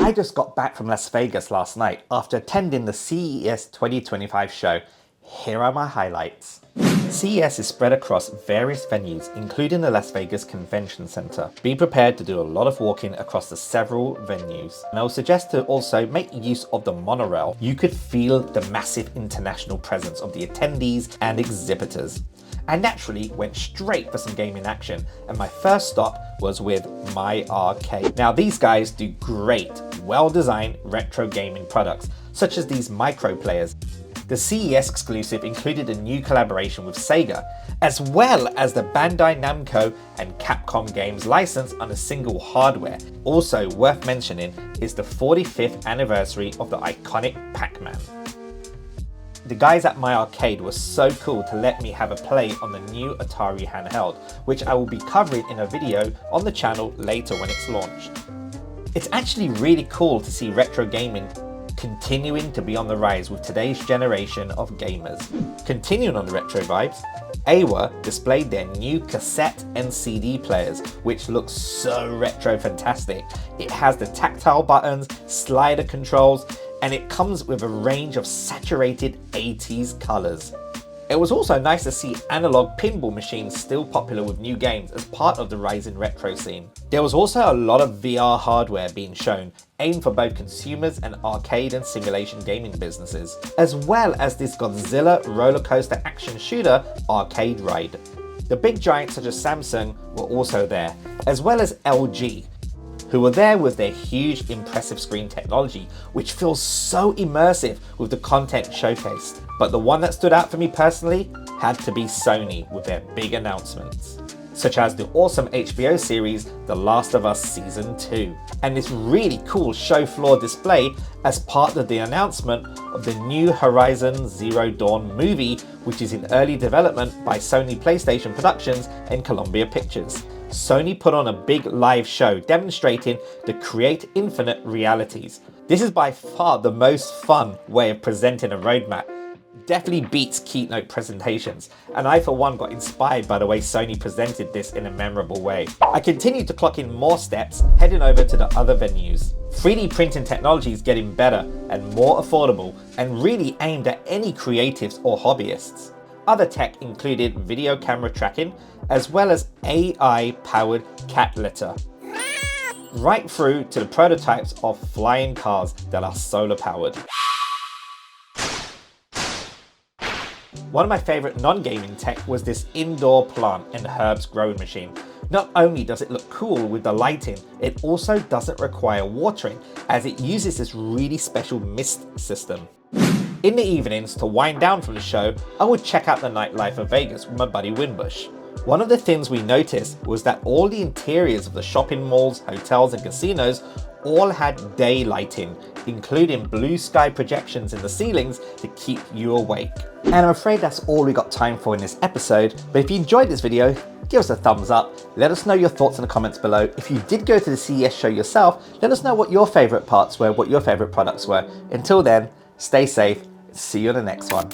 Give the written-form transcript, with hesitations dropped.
I just got back from Las Vegas last night after attending the CES 2025 show. Here are my highlights. CES is spread across various venues, including the Las Vegas Convention Center. Be prepared to do a lot of walking across the several venues. And I would suggest to also make use of the monorail. You could feel the massive international presence of the attendees and exhibitors. I naturally went straight for some gaming action, and my first stop was with MyArcade. Now these guys do great, well-designed retro gaming products, such as these micro players. The CES exclusive included a new collaboration with Sega, as well as the Bandai Namco and Capcom games licensed on a single hardware. Also worth mentioning is the 45th anniversary of the iconic Pac-Man. The guys at MyArcade were so cool to let me have a play on the new Atari handheld, which I will be covering in a video on the channel later when it's launched. It's actually really cool to see retro gaming continuing to be on the rise with today's generation of gamers. Continuing on the retro vibes, AWA displayed their new cassette and CD players, which looks so retro fantastic. It has the tactile buttons, slider controls, and it comes with a range of saturated 80s colors. It was also nice to see analog pinball machines still popular with new games as part of the rising retro scene. There was also a lot of VR hardware being shown, aimed for both consumers and arcade and simulation gaming businesses, as well as this Godzilla roller coaster action shooter arcade ride. The big giants such as Samsung were also there, as well as LG, who were there with their huge impressive screen technology, which feels so immersive with the content showcased. But the one that stood out for me personally had to be Sony with their big announcements, such as the awesome HBO series The Last of Us Season 2, and this really cool show floor display as part of the announcement of the new Horizon Zero Dawn movie, which is in early development by Sony PlayStation Productions and Columbia Pictures. Sony put on a big live show demonstrating the Create Infinite realities. This is by far the most fun way of presenting a roadmap. Definitely beats keynote presentations, and I for one got inspired by the way Sony presented this in a memorable way. I continued to clock in more steps, heading over to the other venues. 3D printing technology is getting better and more affordable, and really aimed at any creatives or hobbyists. Other tech included video camera tracking, as well as AI-powered cat litter, right through to the prototypes of flying cars that are solar powered. One of my favorite non-gaming tech was this indoor plant and herbs growing machine. Not only does it look cool with the lighting, it also doesn't require watering, as it uses this really special mist system. In the evenings, to wind down from the show, I would check out the nightlife of Vegas with my buddy Winbush. One of the things we noticed was that all the interiors of the shopping malls, hotels and casinos all had day lighting, including blue sky projections in the ceilings to keep you awake. And I'm afraid that's all we got time for in this episode, but if you enjoyed this video, give us a thumbs up, let us know your thoughts in the comments below. If you did go to the CES show yourself, let us know what your favorite parts were, what your favorite products were. Until then, stay safe, see you in the next one.